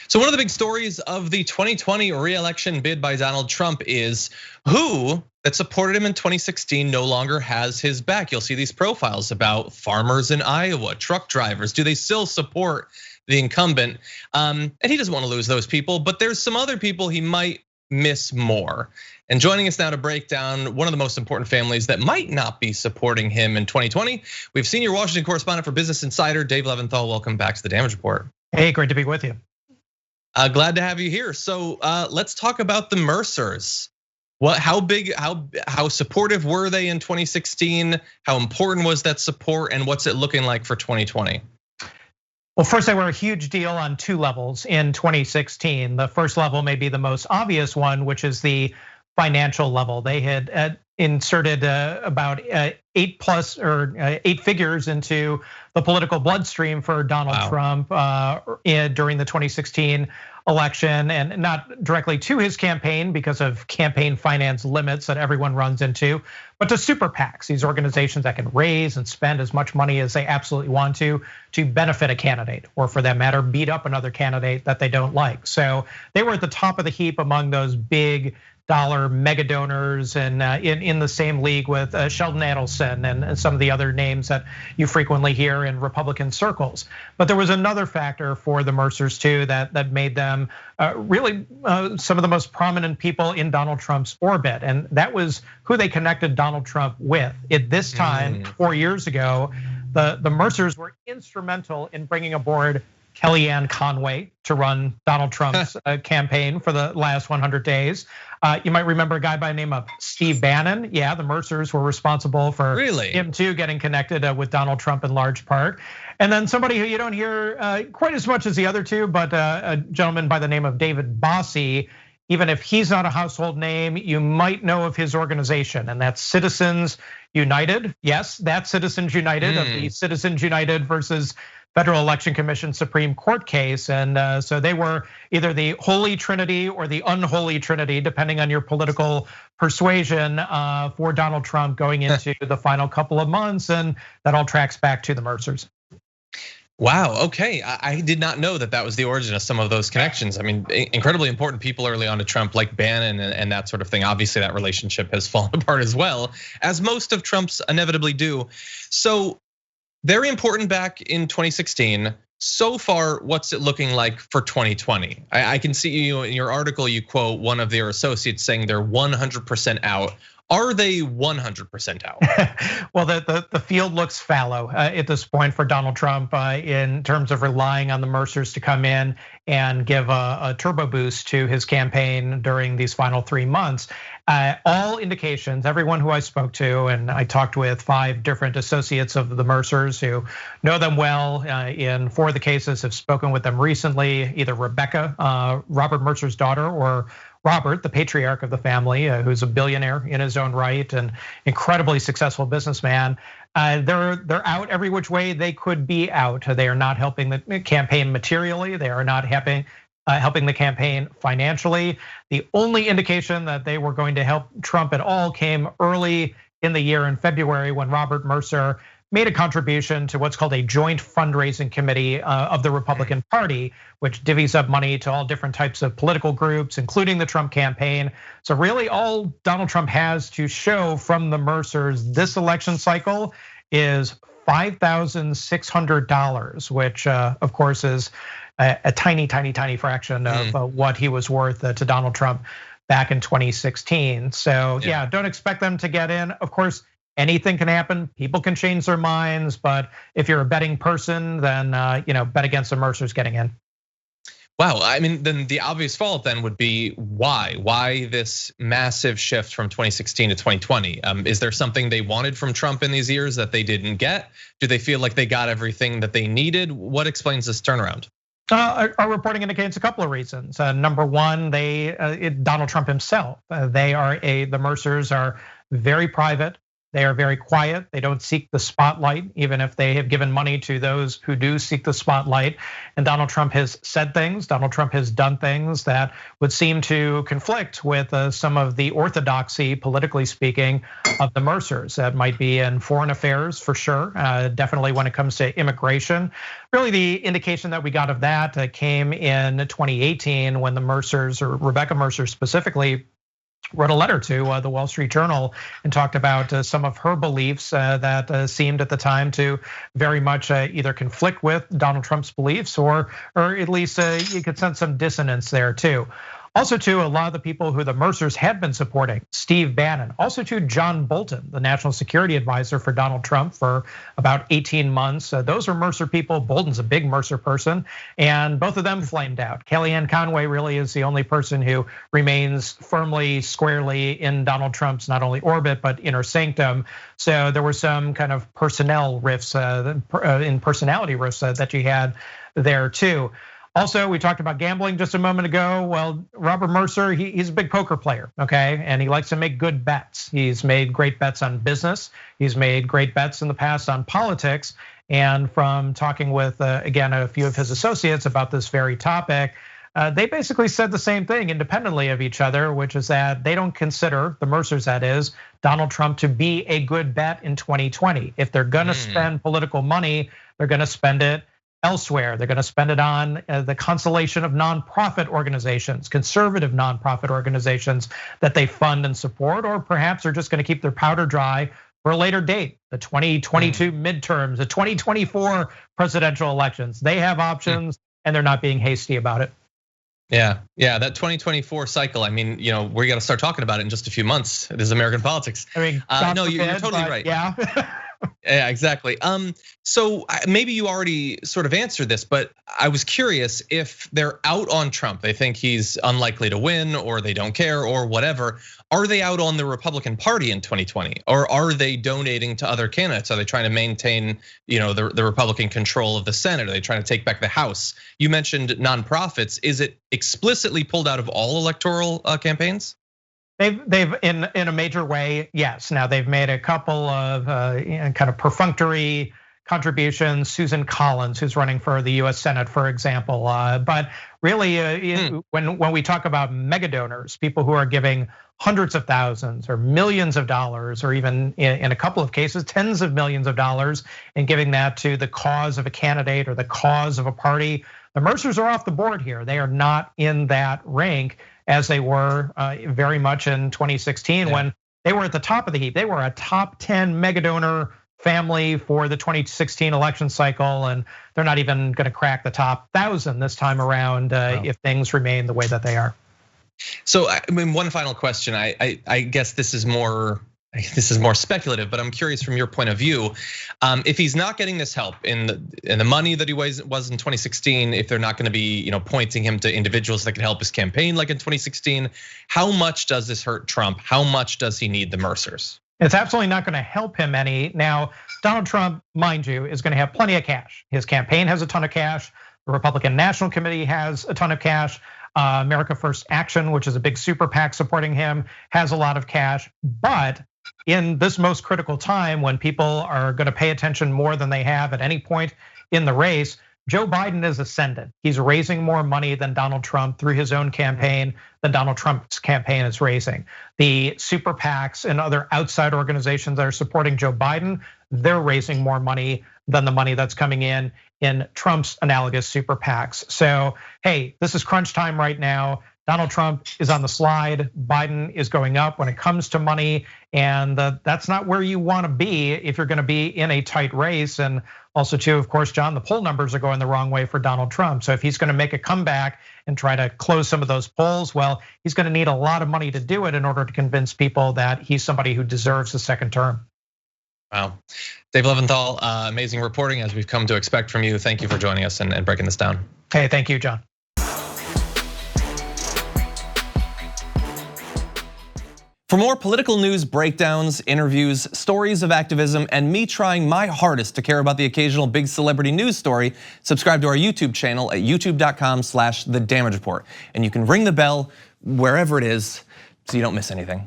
So one of the big stories of the 2020 re-election bid by Donald Trump is who that supported him in 2016 no longer has his back. You'll see these profiles about farmers in Iowa, truck drivers. Do they still support the incumbent? And he doesn't want to lose those people, but there's some other people he might miss more. And joining us now to break down one of the most important families that might not be supporting him in 2020, we have senior Washington correspondent for Business Insider, Dave Leventhal. Welcome back to the Damage Report. Hey, great to be with you. Glad to have you here. So let's talk about the Mercers. How supportive were they in 2016? How important was that support, and what's it looking like for 2020? Well, first, they were a huge deal on two levels in 2016. The first level may be the most obvious one, which is the financial level. They had inserted about 8 figures into the political bloodstream for Donald Trump during the 2016 election, and not directly to his campaign because of campaign finance limits that everyone runs into, but to super PACs, these organizations that can raise and spend as much money as they absolutely want to benefit a candidate, or for that matter, beat up another candidate that they don't like. So they were at the top of the heap among those big dollar mega donors, and in the same league with Sheldon Adelson and some of the other names that you frequently hear in Republican circles. But there was another factor for the Mercers too that made them really some of the most prominent people in Donald Trump's orbit, and that was who they connected Donald Trump with. At this time, 4 years ago, the Mercers were instrumental in bringing aboard Kellyanne Conway to run Donald Trump's campaign for the last 100 days. You might remember a guy by the name of Steve Bannon. Yeah, the Mercers were responsible for him too getting connected with Donald Trump in large part. And then somebody who you don't hear quite as much as the other two, but a gentleman by the name of David Bossie. Even if he's not a household name, you might know of his organization, and that's Citizens United. Yes, that's Citizens United of the Citizens United versus Federal Election Commission Supreme Court case. And so they were either the holy trinity or the unholy trinity, depending on your political persuasion, for Donald Trump going into the final couple of months. And that all tracks back to the Mercers. Wow, okay. I did not know that was the origin of some of those connections. I mean, incredibly important people early on to Trump, like Bannon and that sort of thing. Obviously, that relationship has fallen apart as well, as most of Trump's inevitably do. So very important back in 2016. So far, what's it looking like for 2020? I can see you in your article, you quote one of their associates saying they're 100% out. Are they 100% out? Well, the field looks fallow at this point for Donald Trump in terms of relying on the Mercers to come in and give a turbo boost to his campaign during these final 3 months. All indications, everyone who I spoke to, and I talked with 5 different associates of the Mercers who know them well in 4 of the cases, have spoken with them recently, either Rebekah, Robert Mercer's daughter, or Robert, the patriarch of the family, who's a billionaire in his own right and incredibly successful businessman. They're out every which way they could be out. They are not helping the campaign materially. They are not helping the campaign financially. The only indication that they were going to help Trump at all came early in the year in February when Robert Mercer made a contribution to what's called a joint fundraising committee of the Republican Party, which divvies up money to all different types of political groups, including the Trump campaign. So really all Donald Trump has to show from the Mercers this election cycle is $5,600, which of course is a tiny fraction of what he was worth to Donald Trump back in 2016. So yeah, don't expect them to get in. Of course, anything can happen. People can change their minds, but if you're a betting person, then bet against the Mercers getting in. Wow, I mean, then the obvious follow-up then would be why? Why this massive shift from 2016 to 2020? Is there something they wanted from Trump in these years that they didn't get? Do they feel like they got everything that they needed? What explains this turnaround? Our reporting indicates a couple of reasons. Number one, Donald Trump himself. The Mercers are very private, They are very quiet. They don't seek the spotlight, even if they have given money to those who do seek the spotlight. And Donald Trump has said things, Donald Trump has done things that would seem to conflict with some of the orthodoxy, politically speaking, of the Mercers. That might be in foreign affairs for sure, definitely when it comes to immigration. Really, the indication that we got of that came in 2018 when the Mercers, or Rebekah Mercer specifically, wrote a letter to the Wall Street Journal and talked about some of her beliefs that seemed at the time to very much either conflict with Donald Trump's beliefs or at least you could sense some dissonance there too. Also too, a lot of the people who the Mercers had been supporting, Steve Bannon, also too John Bolton, the national security advisor for Donald Trump for about 18 months. Those are Mercer people. Bolton's a big Mercer person, and both of them flamed out. Kellyanne Conway really is the only person who remains firmly, squarely in Donald Trump's not only orbit, but inner sanctum. So there were some kind of personnel rifts, in personality rifts that you had there too. Also, we talked about gambling just a moment ago. Well, Robert Mercer, he's a big poker player, okay? And he likes to make good bets. He's made great bets on business. He's made great bets in the past on politics. And from talking with, again, a few of his associates about this very topic, they basically said the same thing independently of each other, which is that they don't consider, the Mercers that is, Donald Trump to be a good bet in 2020. If they're gonna spend political money, they're gonna spend it elsewhere. They're going to spend it on the constellation of nonprofit organizations, conservative nonprofit organizations that they fund and support, or perhaps are just going to keep their powder dry for a later date, the 2022 midterms, the 2024 presidential elections. They have options and they're not being hasty about it. Yeah, that 2024 cycle. I mean, we got to start talking about it in just a few months. It is American politics. I mean, no, you're totally right. Yeah. Yeah, exactly. So maybe you already sort of answered this, but I was curious if they're out on Trump. They think he's unlikely to win, or they don't care, or whatever. Are they out on the Republican Party in 2020, or are they donating to other candidates? Are they trying to maintain, the Republican control of the Senate? Are they trying to take back the House? You mentioned nonprofits. Is it explicitly pulled out of all electoral campaigns? They've in a major way, yes. Now they've made a couple of kind of perfunctory contributions. Susan Collins, who's running for the U.S. Senate, for example. But really, when we talk about mega donors, people who are giving hundreds of thousands or millions of dollars, or even in a couple of cases, tens of millions of dollars, and giving that to the cause of a candidate or the cause of a party, the Mercers are off the board here. They are not in that rank as they were very much in 2016 when they were at the top of the heap. They were a top 10 mega donor family for the 2016 election cycle, and they're not even going to crack the top 1,000 this time around if things remain the way that they are. So, I mean, one final question. I guess this is more speculative, but I'm curious from your point of view, if he's not getting this help in the money that he was in 2016, if they're not going to be pointing him to individuals that can help his campaign like in 2016, how much does this hurt Trump? How much does he need the Mercers? It's absolutely not going to help him any. Now, Donald Trump, mind you, is going to have plenty of cash. His campaign has a ton of cash. The Republican National Committee has a ton of cash. America First Action, which is a big super PAC supporting him, has a lot of cash. But in this most critical time, when people are going to pay attention more than they have at any point in the race, Joe Biden is ascendant. He's raising more money than Donald Trump through his own campaign than Donald Trump's campaign is raising. The super PACs and other outside organizations that are supporting Joe Biden, they're raising more money than the money that's coming in Trump's analogous super PACs. So, hey, this is crunch time right now. Donald Trump is on the slide. Biden is going up when it comes to money. And that's not where you want to be if you're going to be in a tight race. And also too, of course, John, the poll numbers are going the wrong way for Donald Trump. So if he's going to make a comeback and try to close some of those polls, well, he's going to need a lot of money to do it in order to convince people that he's somebody who deserves a second term. Wow. Dave Leventhal, amazing reporting as we've come to expect from you. Thank you for joining us and breaking this down. Hey, thank you, John. For more political news breakdowns, interviews, stories of activism, and me trying my hardest to care about the occasional big celebrity news story, subscribe to our YouTube channel at youtube.com/thedamagereport. And you can ring the bell wherever it is so you don't miss anything.